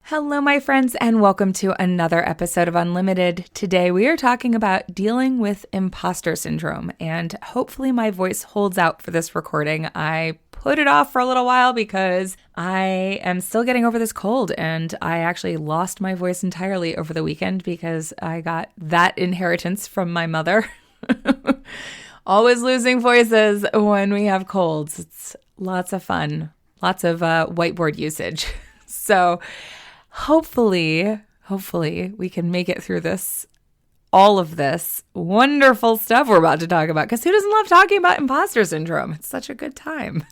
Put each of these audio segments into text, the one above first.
Hello, my friends, and welcome to another episode of Unlimited. Today, we are talking about dealing with imposter syndrome, and hopefully my voice holds out for this recording. I put it off for a little while because I am still getting over this cold, and I actually lost my voice entirely over the weekend because I got that inheritance from my mother. Always losing voices when we have colds. It's lots of fun, lots of whiteboard usage. So hopefully we can make it through all of this wonderful stuff we're about to talk about, because who doesn't love talking about imposter syndrome? It's such a good time.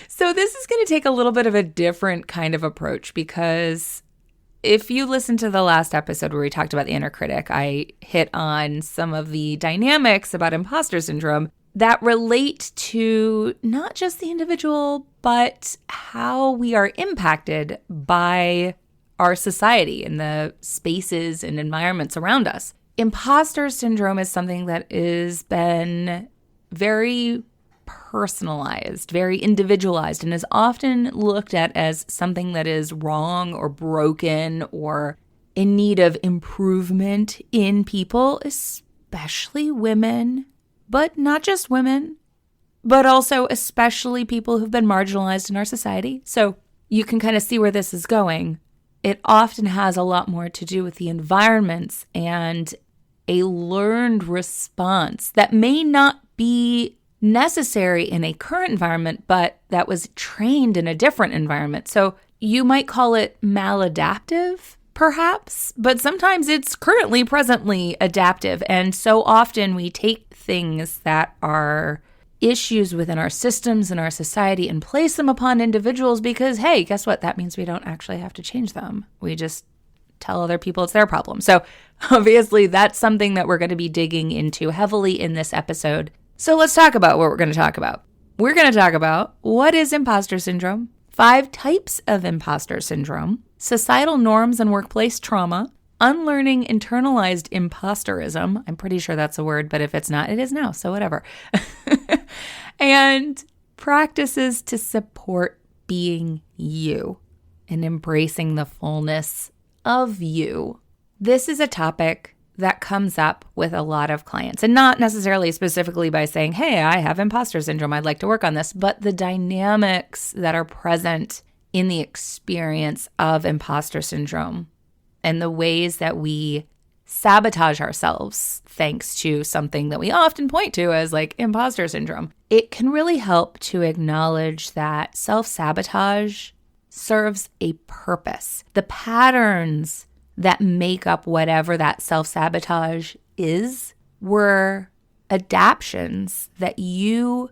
So this is going to take a little bit of a different kind of approach, because if you listen to the last episode where we talked about the inner critic, I hit on some of the dynamics about imposter syndrome that relate to not just the individual, but how we are impacted by our society and the spaces and environments around us. Imposter syndrome is something that has been very personalized, very individualized, and is often looked at as something that is wrong or broken or in need of improvement in people, especially women. But not just women, but also especially people who've been marginalized in our society. So you can kind of see where this is going. It often has a lot more to do with the environments and a learned response that may not be necessary in a current environment, but that was trained in a different environment. So you might call it maladaptive, perhaps, but sometimes it's presently adaptive. And so often we take things that are issues within our systems and our society and place them upon individuals because, hey, guess what? That means we don't actually have to change them. We just tell other people it's their problem. So obviously that's something that we're going to be digging into heavily in this episode. So let's talk about what we're going to talk about. We're going to talk about what is imposter syndrome, 5 types of imposter syndrome, societal norms and workplace trauma, unlearning internalized imposterism. I'm pretty sure that's a word, but if it's not, it is now, so whatever. And practices to support being you and embracing the fullness of you. This is a topic that comes up with a lot of clients, and not necessarily specifically by saying, hey, I have imposter syndrome, I'd like to work on this, but the dynamics that are present in the experience of imposter syndrome and the ways that we sabotage ourselves thanks to something that we often point to as like imposter syndrome. It can really help to acknowledge that self-sabotage serves a purpose. The patterns that make up whatever that self-sabotage is were adaptions that you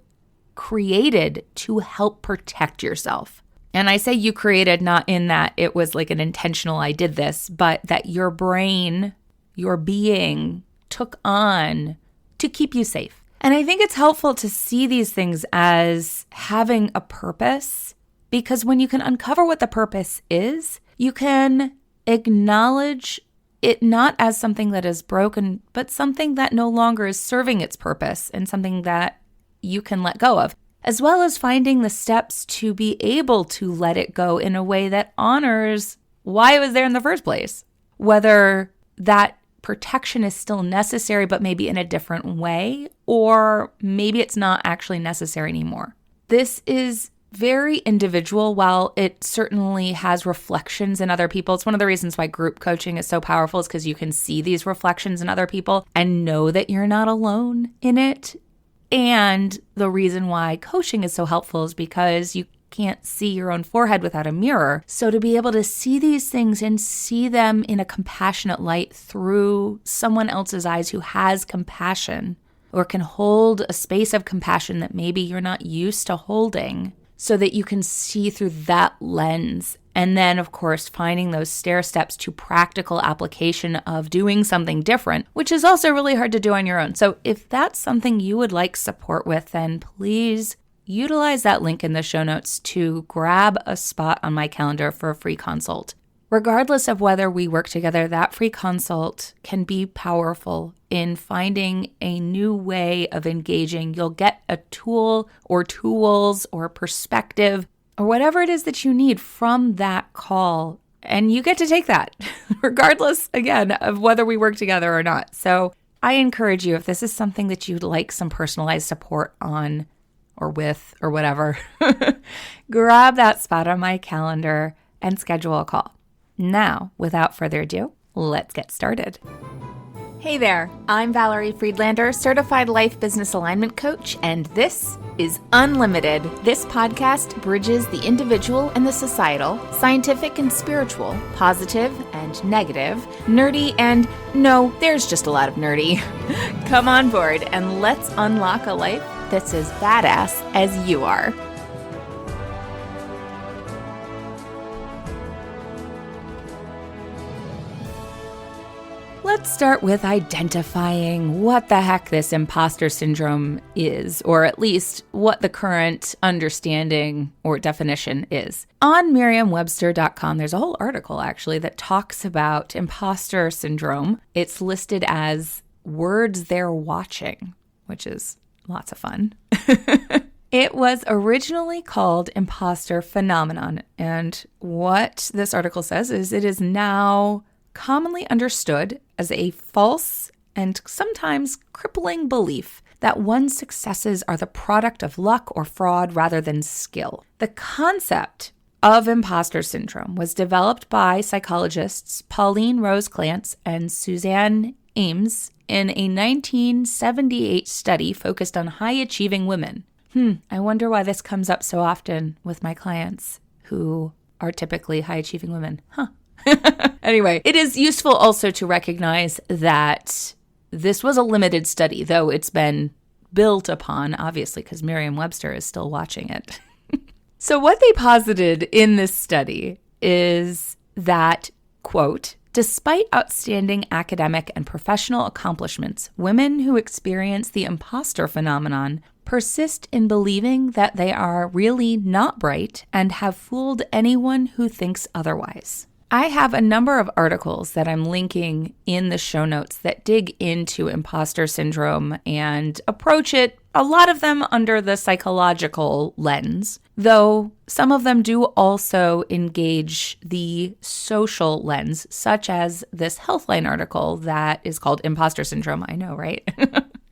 created to help protect yourself. And I say you created not in that it was like an intentional I did this, but that your brain, your being took on to keep you safe. And I think it's helpful to see these things as having a purpose, because when you can uncover what the purpose is, you can acknowledge it not as something that is broken, but something that no longer is serving its purpose and something that you can let go of, as well as finding the steps to be able to let it go in a way that honors why it was there in the first place. Whether that protection is still necessary, but maybe in a different way, or maybe it's not actually necessary anymore. This is very individual. While it certainly has reflections in other people, it's one of the reasons why group coaching is so powerful, is because you can see these reflections in other people and know that you're not alone in it. And the reason why coaching is so helpful is because you can't see your own forehead without a mirror. So to be able to see these things and see them in a compassionate light through someone else's eyes who has compassion or can hold a space of compassion that maybe you're not used to holding, so that you can see through that lens. And then, of course, finding those stair steps to practical application of doing something different, which is also really hard to do on your own. So if that's something you would like support with, then please utilize that link in the show notes to grab a spot on my calendar for a free consult. Regardless of whether we work together, that free consult can be powerful in finding a new way of engaging. You'll get a tool or tools or perspective or whatever it is that you need from that call. And you get to take that regardless, again, of whether we work together or not. So I encourage you, if this is something that you'd like some personalized support on or with or whatever, grab that spot on my calendar and schedule a call. Now, without further ado, let's get started. Hey there, I'm Valerie Friedlander, Certified Life Business Alignment Coach, and this is Unlimited. This podcast bridges the individual and the societal, scientific and spiritual, positive and negative, nerdy and no, there's just a lot of nerdy. Come on board and let's unlock a life that's as badass as you are. Let's start with identifying what the heck this imposter syndrome is, or at least what the current understanding or definition is. On Merriam-Webster.com, there's a whole article actually that talks about imposter syndrome. It's listed as words they're watching, which is lots of fun. It was originally called imposter phenomenon, and what this article says is it is now commonly understood as a false and sometimes crippling belief that one's successes are the product of luck or fraud rather than skill. The concept of imposter syndrome was developed by psychologists Pauline Rose Clance and Suzanne Ames in a 1978 study focused on high-achieving women. I wonder why this comes up so often with my clients who are typically high-achieving women. Anyway, it is useful also to recognize that this was a limited study, though it's been built upon, obviously, because Merriam-Webster is still watching it. So what they posited in this study is that, quote, despite outstanding academic and professional accomplishments, women who experience the imposter phenomenon persist in believing that they are really not bright and have fooled anyone who thinks otherwise. I have a number of articles that I'm linking in the show notes that dig into imposter syndrome and approach it, a lot of them under the psychological lens, though some of them do also engage the social lens, such as this Healthline article that is called Imposter Syndrome. I know, right?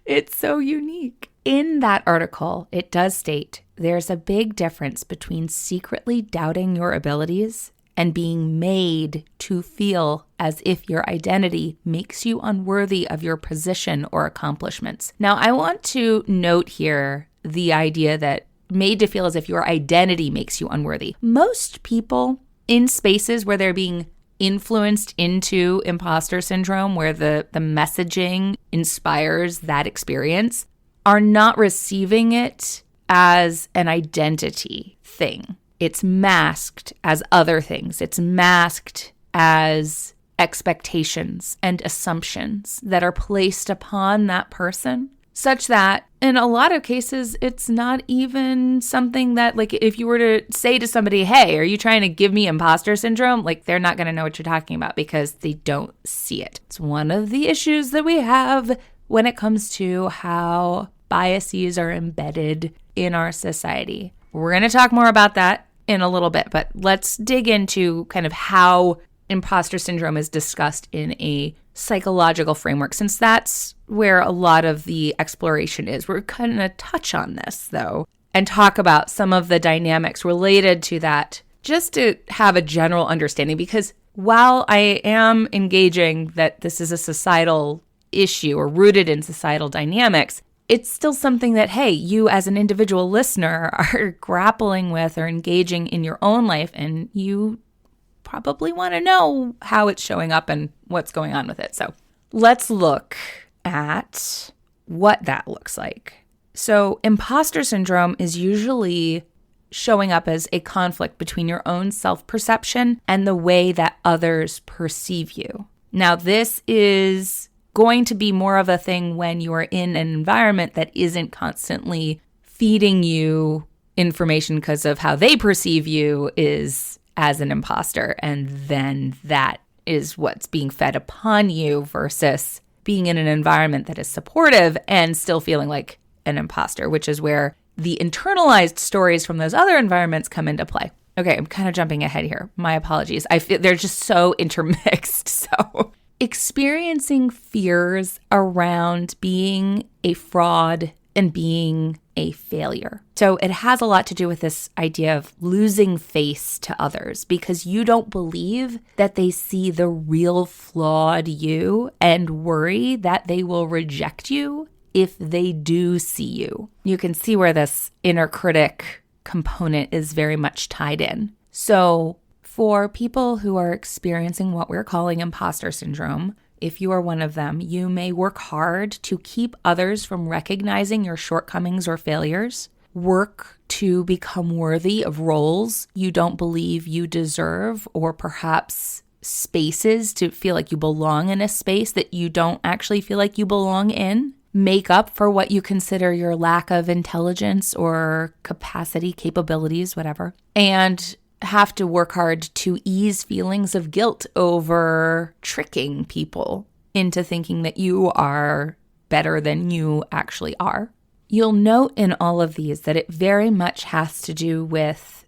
It's so unique. In that article, it does state there's a big difference between secretly doubting your abilities and being made to feel as if your identity makes you unworthy of your position or accomplishments. Now, I want to note here the idea that made to feel as if your identity makes you unworthy. Most people in spaces where they're being influenced into imposter syndrome, where the messaging inspires that experience, are not receiving it as an identity thing. It's masked as other things. It's masked as expectations and assumptions that are placed upon that person, such that in a lot of cases, it's not even something that, like, if you were to say to somebody, hey, are you trying to give me imposter syndrome? Like, they're not going to know what you're talking about because they don't see it. It's one of the issues that we have when it comes to how biases are embedded in our society. We're going to talk more about that in a little bit, but let's dig into kind of how imposter syndrome is discussed in a psychological framework, since that's where a lot of the exploration is. We're going to touch on this, though, and talk about some of the dynamics related to that, just to have a general understanding, because while I am engaging that this is a societal issue or rooted in societal dynamics, it's still something that, hey, you as an individual listener are grappling with or engaging in your own life, and you probably want to know how it's showing up and what's going on with it. So let's look at what that looks like. So imposter syndrome is usually showing up as a conflict between your own self-perception and the way that others perceive you. Now, this is going to be more of a thing when you are in an environment that isn't constantly feeding you information because of how they perceive you is as an imposter. And then that is what's being fed upon you versus being in an environment that is supportive and still feeling like an imposter, which is where the internalized stories from those other environments come into play. Okay, I'm kind of jumping ahead here. My apologies. I feel they're just so intermixed. So experiencing fears around being a fraud and being a failure. So it has a lot to do with this idea of losing face to others because you don't believe that they see the real flawed you and worry that they will reject you if they do see you. You can see where this inner critic component is very much tied in. So for people who are experiencing what we're calling imposter syndrome, if you are one of them, you may work hard to keep others from recognizing your shortcomings or failures, work to become worthy of roles you don't believe you deserve, or perhaps spaces to feel like you belong in a space that you don't actually feel like you belong in. Make up for what you consider your lack of intelligence or capacity, capabilities, whatever, and have to work hard to ease feelings of guilt over tricking people into thinking that you are better than you actually are. You'll note in all of these that it very much has to do with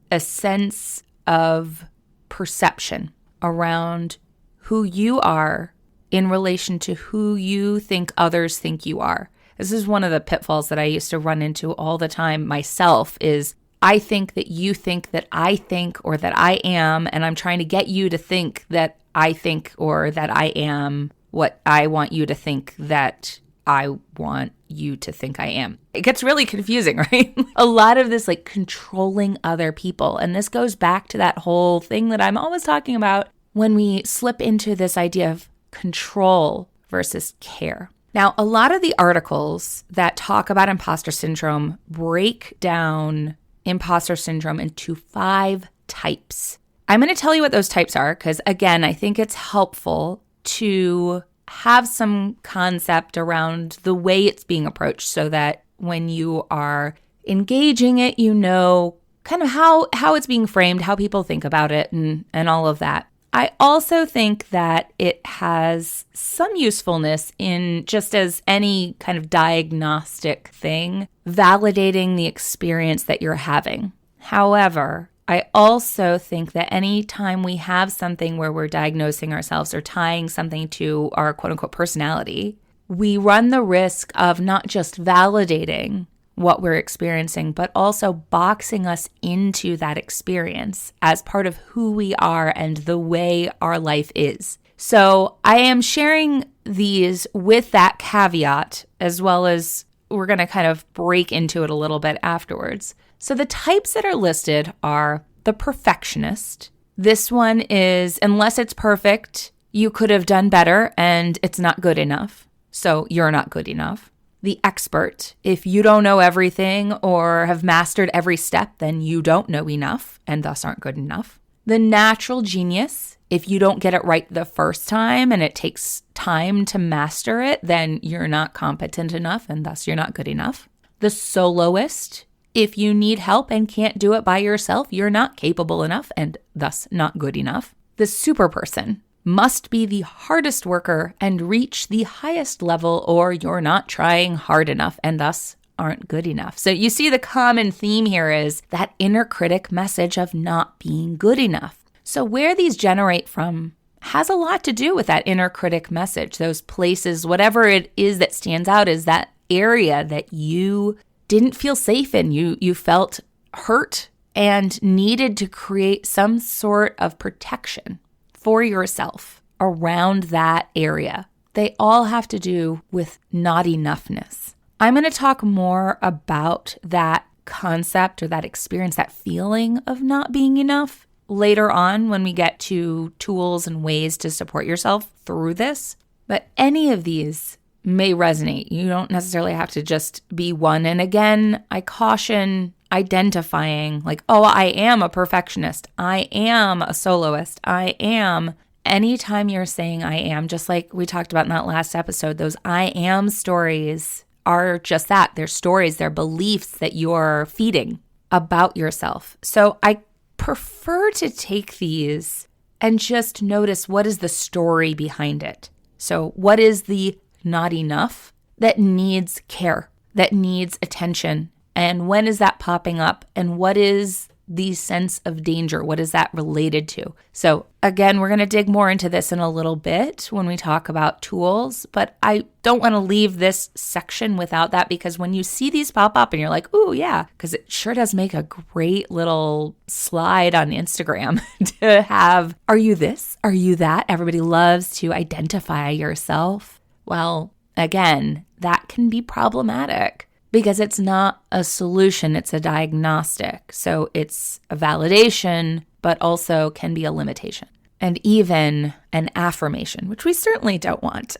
a sense of perception around who you are in relation to who you think others think you are. This is one of the pitfalls that I used to run into all the time myself is I think that you think that I think or that I am, and I'm trying to get you to think that I think or that I am what I want you to think that I want you to think I am. It gets really confusing, right? A lot of this like controlling other people. And this goes back to that whole thing that I'm always talking about when we slip into this idea of control versus care. Now, a lot of the articles that talk about imposter syndrome break down imposter syndrome into 5 types. I'm going to tell you what those types are because, again, I think it's helpful to have some concept around the way it's being approached so that when you are engaging it, you know kind of how it's being framed, how people think about it, and all of that. I also think that it has some usefulness in just as any kind of diagnostic thing, validating the experience that you're having. However, I also think that any time we have something where we're diagnosing ourselves or tying something to our quote unquote personality, we run the risk of not just validating what we're experiencing, but also boxing us into that experience as part of who we are and the way our life is. So I am sharing these with that caveat, as well as we're going to kind of break into it a little bit afterwards. So the types that are listed are the perfectionist. This one is, unless it's perfect, you could have done better and it's not good enough. So you're not good enough. The expert. If you don't know everything or have mastered every step, then you don't know enough and thus aren't good enough. The natural genius. If you don't get it right the first time and it takes time to master it, then you're not competent enough and thus you're not good enough. The soloist. If you need help and can't do it by yourself, you're not capable enough and thus not good enough. The super person. Must be the hardest worker and reach the highest level, or you're not trying hard enough and thus aren't good enough. So you see the common theme here is that inner critic message of not being good enough. So where these generate from has a lot to do with that inner critic message, those places, whatever it is that stands out is that area that you didn't feel safe in. You felt hurt and needed to create some sort of protection for yourself around that area. They all have to do with not enoughness. I'm going to talk more about that concept or that experience, that feeling of not being enough later on when we get to tools and ways to support yourself through this. But any of these may resonate. You don't necessarily have to just be one. And again, I caution identifying like, oh, I am a perfectionist. I am a soloist. I am. Anytime you're saying I am, just like we talked about in that last episode, those I am stories are just that. They're stories, they're beliefs that you're feeding about yourself. So I prefer to take these and just notice what is the story behind it. So what is the not enough that needs care, that needs attention, And when is that popping up? And what is the sense of danger? What is that related to? So again, we're going to dig more into this in a little bit when we talk about tools, but I don't want to leave this section without that, because when you see these pop up and you're like, ooh, yeah, because it sure does make a great little slide on Instagram to have, are you this? Are you that? Everybody loves to identify yourself. Well, again, that can be problematic, because it's not a solution, it's a diagnostic. So it's a validation, but also can be a limitation. And even an affirmation, which we certainly don't want.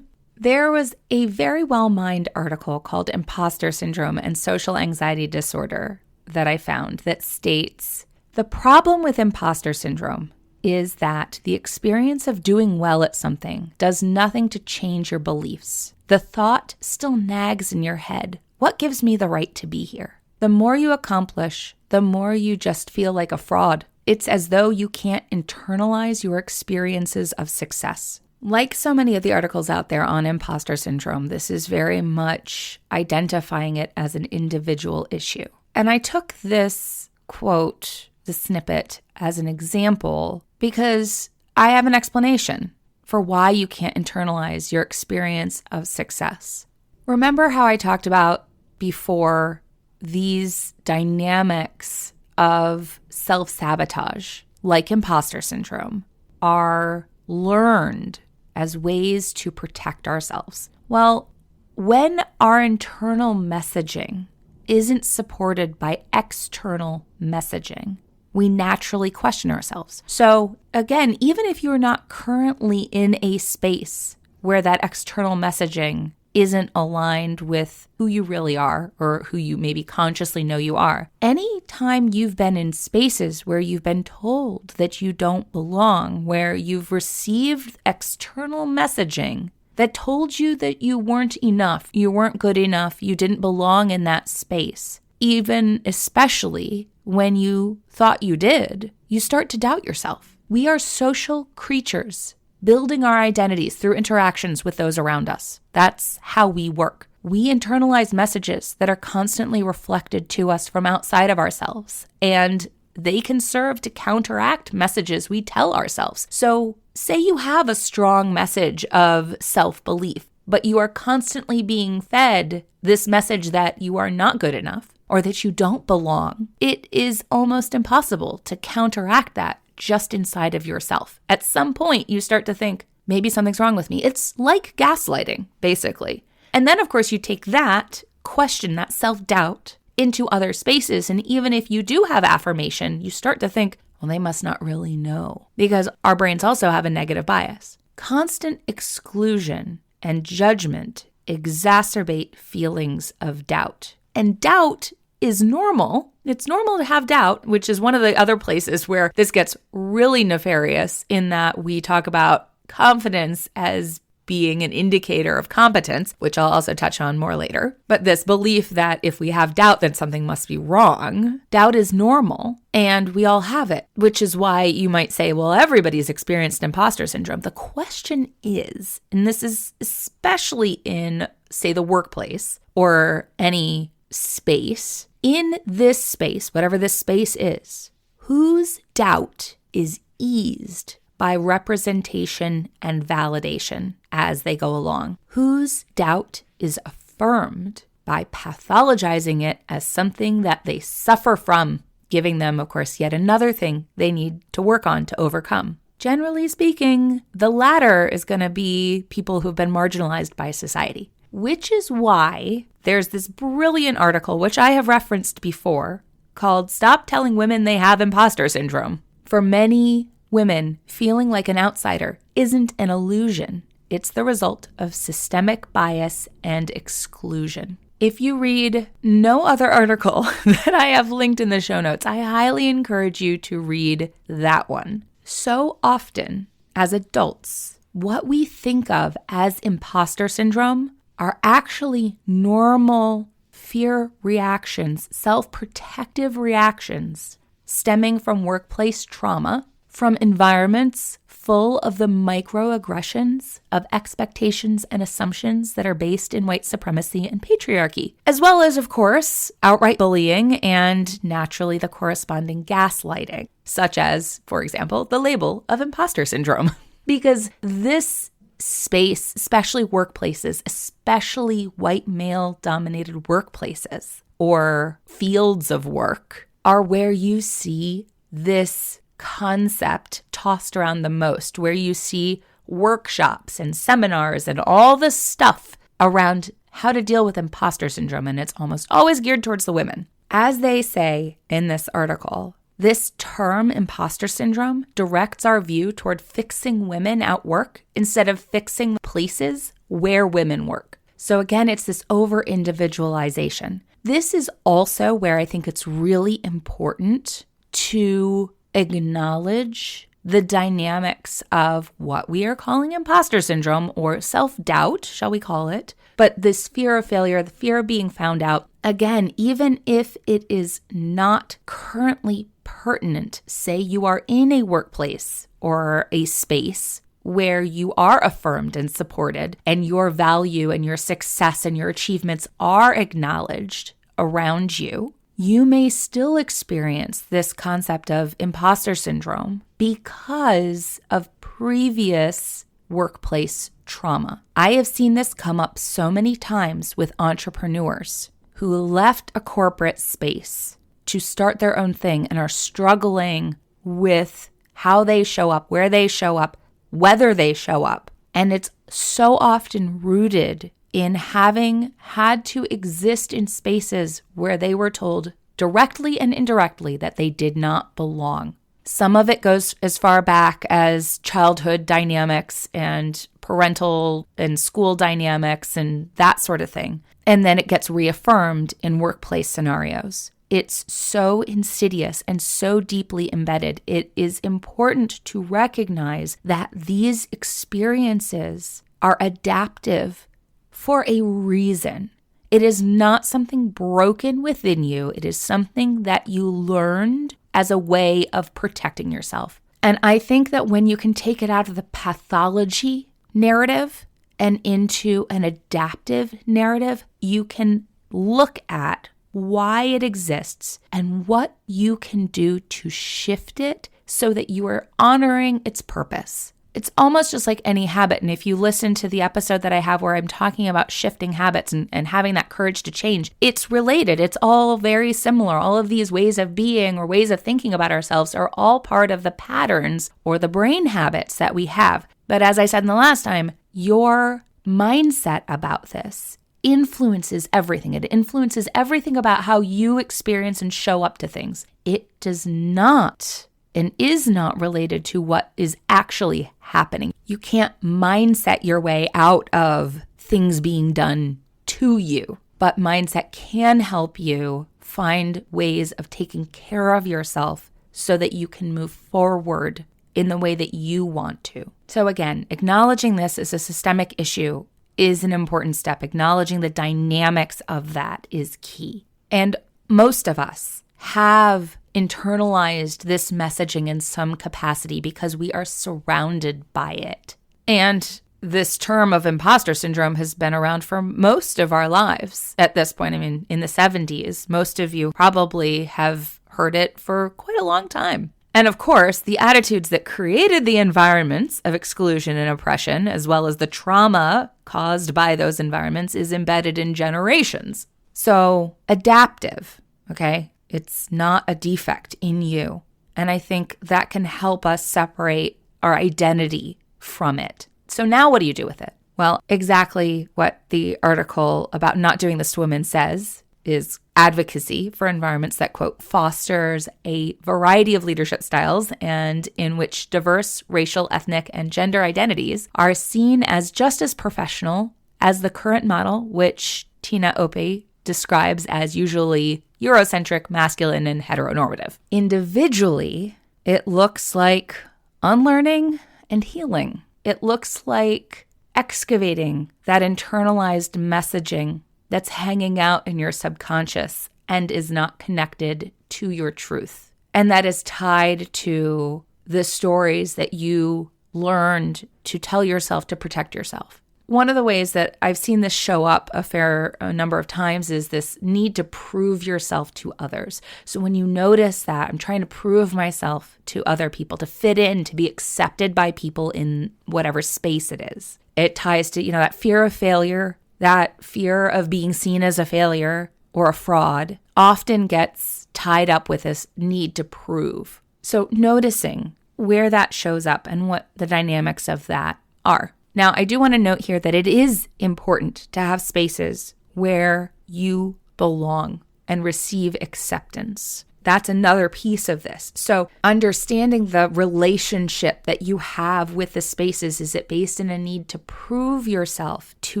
There was a very well-mined article called Impostor Syndrome and Social Anxiety Disorder that I found that states, the problem with imposter syndrome is that the experience of doing well at something does nothing to change your beliefs. The thought still nags in your head. What gives me the right to be here? The more you accomplish, the more you just feel like a fraud. It's as though you can't internalize your experiences of success. Like so many of the articles out there on imposter syndrome, this is very much identifying it as an individual issue. And I took this quote, the snippet, as an example because I have an explanation for why you can't internalize your experience of success. Remember how I talked about before these dynamics of self-sabotage, like imposter syndrome, are learned as ways to protect ourselves? Well, when our internal messaging isn't supported by external messaging, we naturally question ourselves. So again, even if you're not currently in a space where that external messaging isn't aligned with who you really are or who you maybe consciously know you are, anytime you've been in spaces where you've been told that you don't belong, where you've received external messaging that told you that you weren't enough, you weren't good enough, you didn't belong in that space, even especially when you thought you did, you start to doubt yourself. We are social creatures, building our identities through interactions with those around us. That's how we work. We internalize messages that are constantly reflected to us from outside of ourselves, and they can serve to counteract messages we tell ourselves. So say you have a strong message of self-belief, but you are constantly being fed this message that you are not good enough or that you don't belong. It is almost impossible to counteract that just inside of yourself. At some point, you start to think, maybe something's wrong with me. It's like gaslighting, basically. And then, of course, you take that question, that self-doubt, into other spaces. And even if you do have affirmation, you start to think, well, they must not really know. Because our brains also have a negative bias. Constant exclusion and judgment exacerbate feelings of doubt. And doubt is normal. It's normal to have doubt, which is one of the other places where this gets really nefarious, in that we talk about confidence as being an indicator of competence, which I'll also touch on more later. But this belief that if we have doubt, then something must be wrong. Doubt is normal, and we all have it, which is why you might say, well, everybody's experienced imposter syndrome. The question is, and this is especially in, say, the workplace or any space, in this space, whatever this space is, whose doubt is eased by representation and validation as they go along? Whose doubt is affirmed by pathologizing it as something that they suffer from, giving them, of course, yet another thing they need to work on to overcome? Generally speaking, the latter is going to be people who've been marginalized by society, which is why there's this brilliant article, which I have referenced before, called Stop Telling Women They Have Imposter Syndrome. For many women, feeling like an outsider isn't an illusion. It's the result of systemic bias and exclusion. If you read no other article that I have linked in the show notes, I highly encourage you to read that one. So often, as adults, what we think of as imposter syndrome are actually normal fear reactions, self-protective reactions stemming from workplace trauma, from environments full of the microaggressions of expectations and assumptions that are based in white supremacy and patriarchy, as well as, of course, outright bullying and naturally the corresponding gaslighting, such as, for example, the label of imposter syndrome. Because this space, especially workplaces, especially white male-dominated workplaces or fields of work, are where you see this concept tossed around the most, where you see workshops and seminars and all this stuff around how to deal with imposter syndrome, and it's almost always geared towards the women. As they say in this article, this term, imposter syndrome, directs our view toward fixing women at work instead of fixing places where women work. So again, it's this over-individualization. This is also where I think it's really important to acknowledge the dynamics of what we are calling imposter syndrome or self-doubt, shall we call it, but this fear of failure, the fear of being found out. Again, even if it is not currently pertinent, say you are in a workplace or a space where you are affirmed and supported and your value and your success and your achievements are acknowledged around you, you may still experience this concept of imposter syndrome because of previous workplace trauma. I have seen this come up so many times with entrepreneurs who left a corporate space to start their own thing and are struggling with how they show up, where they show up, whether they show up. And it's so often rooted in having had to exist in spaces where they were told directly and indirectly that they did not belong. Some of it goes as far back as childhood dynamics and parental and school dynamics and that sort of thing. And then it gets reaffirmed in workplace scenarios. It's so insidious and so deeply embedded. It is important to recognize that these experiences are adaptive for a reason. It is not something broken within you. It is something that you learned as a way of protecting yourself. And I think that when you can take it out of the pathology narrative and into an adaptive narrative, you can look at why it exists and what you can do to shift it so that you are honoring its purpose. It's almost just like any habit. And if you listen to the episode that I have where I'm talking about shifting habits and having that courage to change, it's related. It's all very similar. All of these ways of being or ways of thinking about ourselves are all part of the patterns or the brain habits that we have. But as I said in the last time, your mindset about this influences everything. It influences everything about how you experience and show up to things. It does not and is not related to what is actually happening. You can't mindset your way out of things being done to you, but mindset can help you find ways of taking care of yourself so that you can move forward in the way that you want to. So again, acknowledging this as a systemic issue is an important step. Acknowledging the dynamics of that is key. And most of us have internalized this messaging in some capacity because we are surrounded by it. And this term of imposter syndrome has been around for most of our lives at this point. I mean, in the 70s, most of you probably have heard it for quite a long time. And of course, the attitudes that created the environments of exclusion and oppression, as well as the trauma caused by those environments, is embedded in generations. So adaptive, okay? It's not a defect in you. And I think that can help us separate our identity from it. So now what do you do with it? Well, exactly what the article about not doing this to women says is advocacy for environments that, quote, fosters a variety of leadership styles and in which diverse racial, ethnic, and gender identities are seen as just as professional as the current model, which Tina Opie describes as usually Eurocentric, masculine, and heteronormative. Individually, it looks like unlearning and healing. It looks like excavating that internalized messaging that's hanging out in your subconscious and is not connected to your truth. And that is tied to the stories that you learned to tell yourself to protect yourself. One of the ways that I've seen this show up a number of times is this need to prove yourself to others. So when you notice that I'm trying to prove myself to other people, to fit in, to be accepted by people in whatever space it is, it ties to, that fear of failure, that fear of being seen as a failure or a fraud often gets tied up with this need to prove. So noticing where that shows up and what the dynamics of that are. Now, I do want to note here that it is important to have spaces where you belong and receive acceptance. That's another piece of this. So understanding the relationship that you have with the spaces, is it based in a need to prove yourself to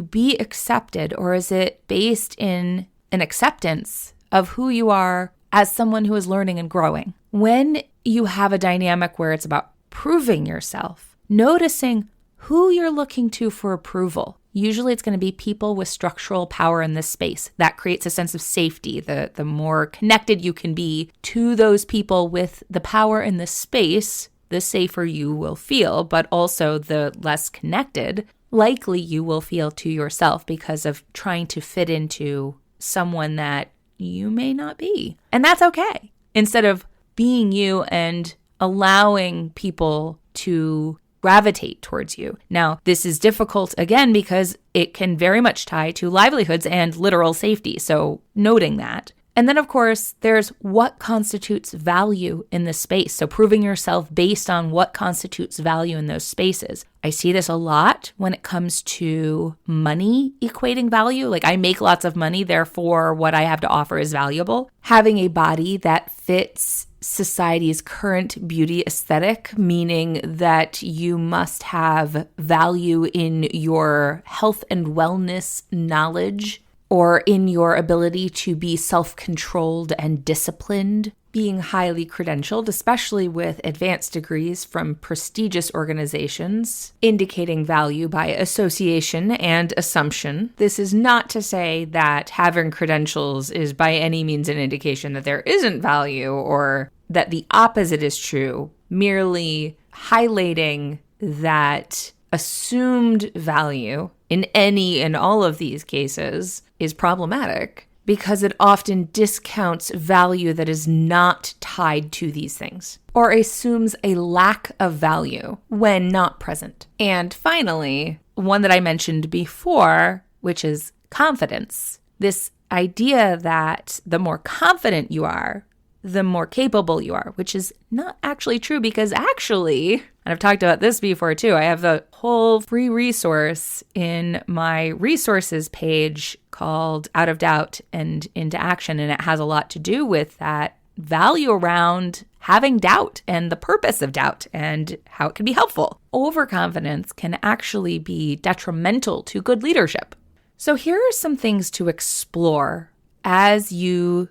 be accepted, or is it based in an acceptance of who you are as someone who is learning and growing? When you have a dynamic where it's about proving yourself, noticing who you're looking to for approval. Usually it's going to be people with structural power in this space. That creates a sense of safety. The more connected you can be to those people with the power in this space, the safer you will feel, but also the less connected likely you will feel to yourself because of trying to fit into someone that you may not be. And that's okay. Instead of being you and allowing people to gravitate towards you. Now, this is difficult, again, because it can very much tie to livelihoods and literal safety. So noting that. And then, of course, there's what constitutes value in the space. So proving yourself based on what constitutes value in those spaces. I see this a lot when it comes to money equating value. Like, I make lots of money, therefore what I have to offer is valuable. Having a body that fits society's current beauty aesthetic, meaning that you must have value in your health and wellness knowledge, or in your ability to be self-controlled and disciplined, being highly credentialed, especially with advanced degrees from prestigious organizations, indicating value by association and assumption. This is not to say that having credentials is by any means an indication that there isn't value or that the opposite is true, merely highlighting that assumed value in any and all of these cases is problematic because it often discounts value that is not tied to these things or assumes a lack of value when not present. And finally, one that I mentioned before, which is confidence. This idea that the more confident you are, the more capable you are, which is not actually true because actually, and I've talked about this before too, I have the whole free resource in my resources page called Out of Doubt and Into Action, and it has a lot to do with that value around having doubt and the purpose of doubt and how it can be helpful. Overconfidence can actually be detrimental to good leadership. So here are some things to explore as you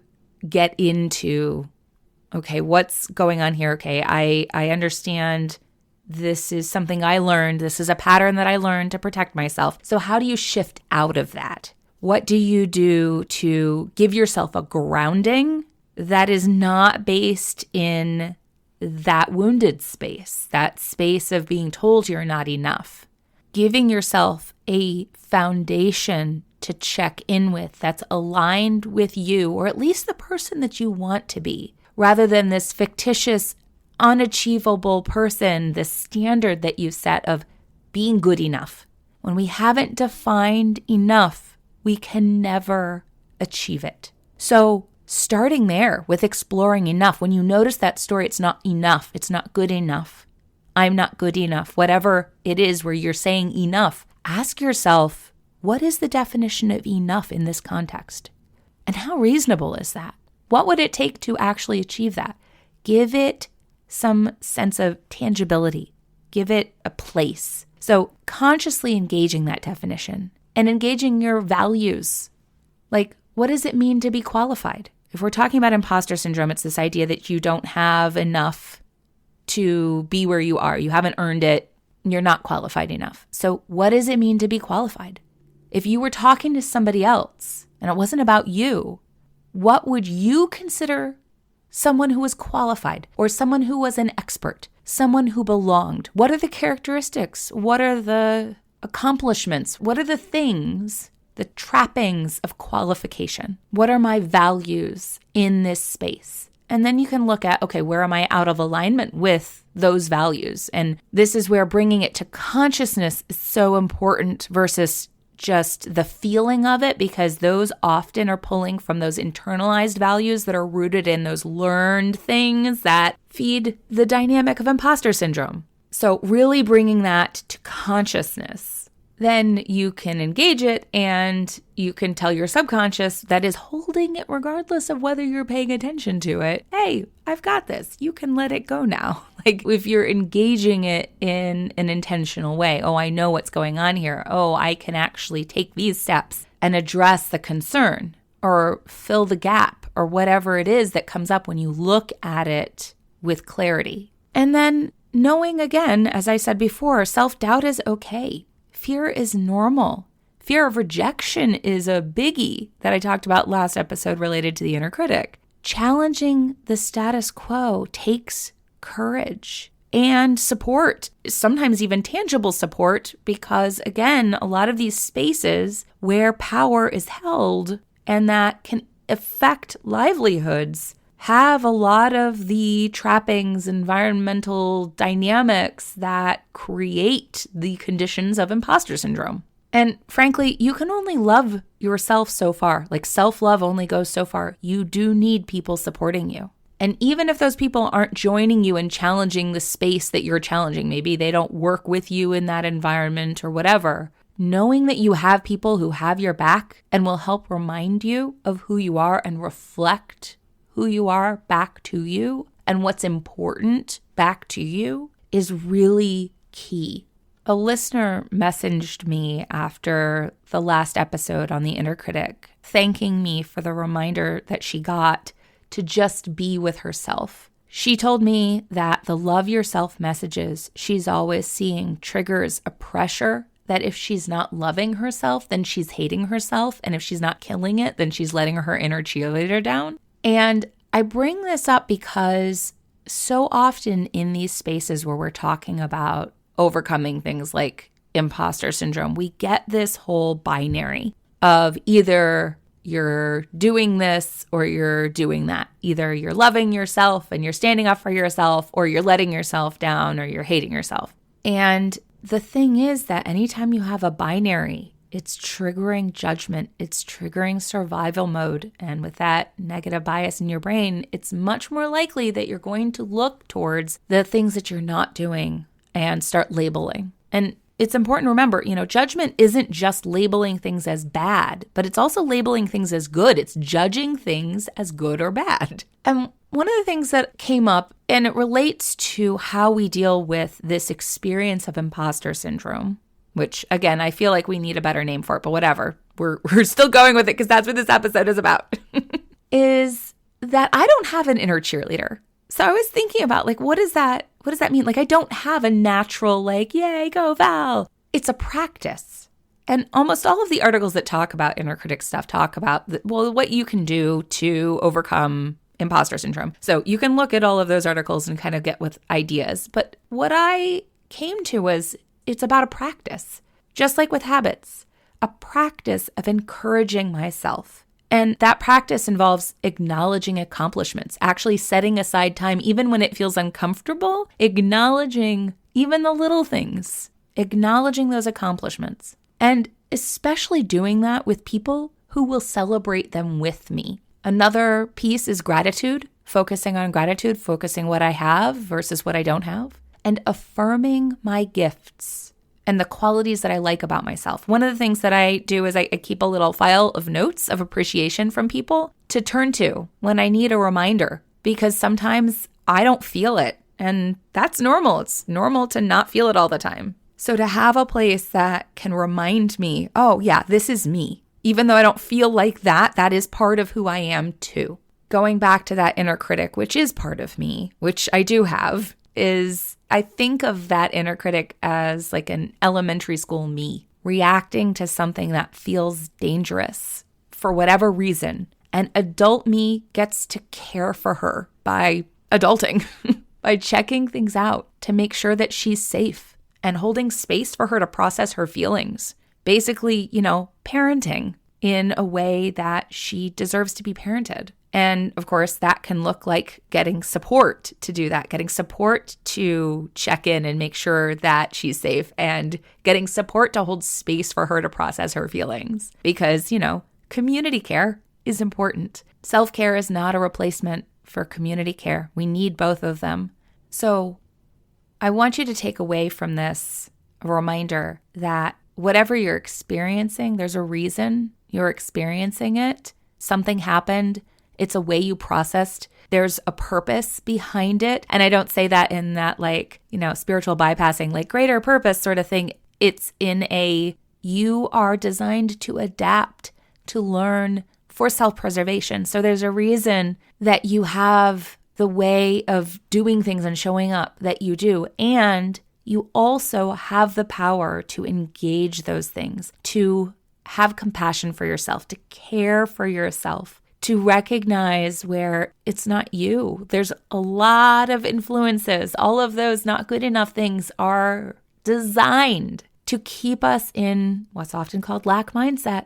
get into, okay, what's going on here? Okay, I understand this is something I learned. This is a pattern that I learned to protect myself. So how do you shift out of that? What do you do to give yourself a grounding that is not based in that wounded space, that space of being told you're not enough? Giving yourself a foundation to check in with that's aligned with you, or at least the person that you want to be, rather than this fictitious, unachievable person, the standard that you set of being good enough. When we haven't defined enough, we can never achieve it. So starting there with exploring enough, when you notice that story, it's not enough, it's not good enough, I'm not good enough, whatever it is where you're saying enough, ask yourself, what is the definition of enough in this context? And how reasonable is that? What would it take to actually achieve that? Give it some sense of tangibility. Give it a place. So consciously engaging that definition and engaging your values. Like, what does it mean to be qualified? If we're talking about imposter syndrome, it's this idea that you don't have enough to be where you are. You haven't earned it. You're not qualified enough. So what does it mean to be qualified? If you were talking to somebody else and it wasn't about you, what would you consider someone who was qualified or someone who was an expert? someone who belonged. What are the characteristics? What are the accomplishments? What are the things, the trappings of qualification? What are my values in this space? And then you can look at, okay, where am I out of alignment with those values? And this is where bringing it to consciousness is so important versus just the feeling of it, because those often are pulling from those internalized values that are rooted in those learned things that feed the dynamic of imposter syndrome. So really bringing that to consciousness, then you can engage it and you can tell your subconscious that is holding it regardless of whether you're paying attention to it, hey, I've got this. You can let it go now. Like if you're engaging it in an intentional way, oh, I know what's going on here. Oh, I can actually take these steps and address the concern or fill the gap or whatever it is that comes up when you look at it with clarity. And then knowing again, as I said before, self-doubt is okay. Fear is normal. Fear of rejection is a biggie that I talked about last episode related to the inner critic. Challenging the status quo takes courage and support, sometimes even tangible support, because again, a lot of these spaces where power is held and that can affect livelihoods have a lot of the trappings, environmental dynamics that create the conditions of imposter syndrome. And frankly, you can only love yourself so far. Like self-love only goes so far. You do need people supporting you. And even if those people aren't joining you and challenging the space that you're challenging, maybe they don't work with you in that environment or whatever, knowing that you have people who have your back and will help remind you of who you are and reflect who you are back to you and what's important back to you is really key. A listener messaged me after the last episode on the inner critic, thanking me for the reminder that she got to just be with herself. She told me that the love yourself messages she's always seeing triggers a pressure that if she's not loving herself, then she's hating herself. And if she's not killing it, then she's letting her inner cheerleader down. And I bring this up because so often in these spaces where we're talking about overcoming things like imposter syndrome, we get this whole binary of either you're doing this or you're doing that. Either you're loving yourself and you're standing up for yourself, or you're letting yourself down, or you're hating yourself. And the thing is that anytime you have a binary, it's triggering judgment. It's triggering survival mode. And with that negative bias in your brain, it's much more likely that you're going to look towards the things that you're not doing and start labeling. And it's important to remember, judgment isn't just labeling things as bad, but it's also labeling things as good. It's judging things as good or bad. And one of the things that came up, and it relates to how we deal with this experience of imposter syndrome, which, again, I feel like we need a better name for it, but whatever. We're still going with it because that's what this episode is about, is that I don't have an inner cheerleader. So I was thinking about, what does that mean? I don't have a natural, yay, go Val. It's a practice. And almost all of the articles that talk about inner critic stuff talk about, what you can do to overcome imposter syndrome. So you can look at all of those articles and kind of get with ideas. But what I came to was, it's about a practice, just like with habits, a practice of encouraging myself. And that practice involves acknowledging accomplishments, actually setting aside time, even when it feels uncomfortable, acknowledging even the little things, acknowledging those accomplishments, and especially doing that with people who will celebrate them with me. Another piece is gratitude, focusing on gratitude, focusing what I have versus what I don't have, and affirming my gifts and the qualities that I like about myself. One of the things that I do is I keep a little file of notes of appreciation from people to turn to when I need a reminder, because sometimes I don't feel it, and that's normal. It's normal to not feel it all the time. So to have a place that can remind me, oh yeah, this is me. Even though I don't feel like that, that is part of who I am too. Going back to that inner critic, which is part of me, which I do have, is I think of that inner critic as an elementary school me, reacting to something that feels dangerous for whatever reason. And adult me gets to care for her by adulting. by checking things out to make sure that she's safe and holding space for her to process her feelings. Basically, parenting in a way that she deserves to be parented. And of course, that can look like getting support to do that, getting support to check in and make sure that she's safe, and getting support to hold space for her to process her feelings. Because, community care is important. Self-care is not a replacement for community care. We need both of them. So I want you to take away from this a reminder that whatever you're experiencing, there's a reason you're experiencing it. Something happened. It's a way you processed. There's a purpose behind it. And I don't say that in that spiritual bypassing, greater purpose sort of thing. It's in you are designed to adapt, to learn for self-preservation. So there's a reason that you have the way of doing things and showing up that you do. And you also have the power to engage those things, to have compassion for yourself, to care for yourself, to recognize where it's not you. There's a lot of influences. All of those not good enough things are designed to keep us in what's often called lack mindset.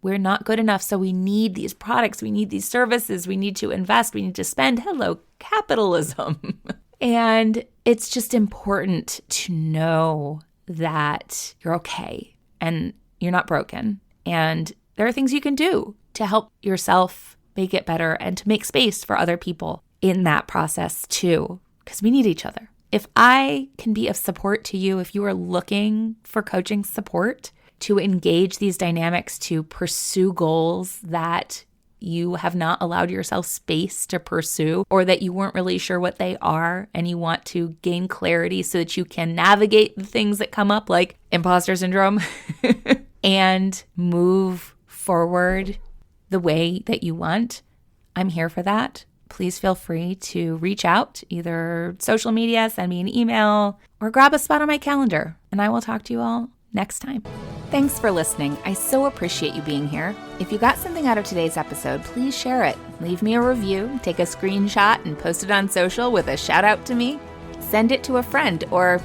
We're not good enough, so we need these products, we need these services, we need to invest, we need to spend. Hello, capitalism. And it's just important to know that you're okay and you're not broken. And there are things you can do to help yourself make it better and to make space for other people in that process too, because we need each other. If I can be of support to you, if you are looking for coaching support to engage these dynamics, to pursue goals that you have not allowed yourself space to pursue, or that you weren't really sure what they are, and you want to gain clarity so that you can navigate the things that come up like imposter syndrome and move forward the way that you want, I'm here for that. Please feel free to reach out, either social media, send me an email, or grab a spot on my calendar, and I will talk to you all next time. Thanks for listening. I so appreciate you being here. If you got something out of today's episode, please share it. Leave me a review, take a screenshot, and post it on social with a shout out to me. Send it to a friend, or,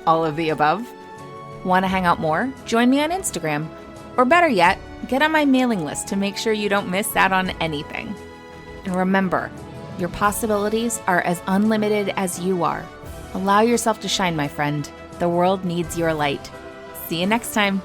all of the above. Want to hang out more? Join me on Instagram. Or better yet, get on my mailing list to make sure you don't miss out on anything. And remember, your possibilities are as unlimited as you are. Allow yourself to shine, my friend. The world needs your light. See you next time.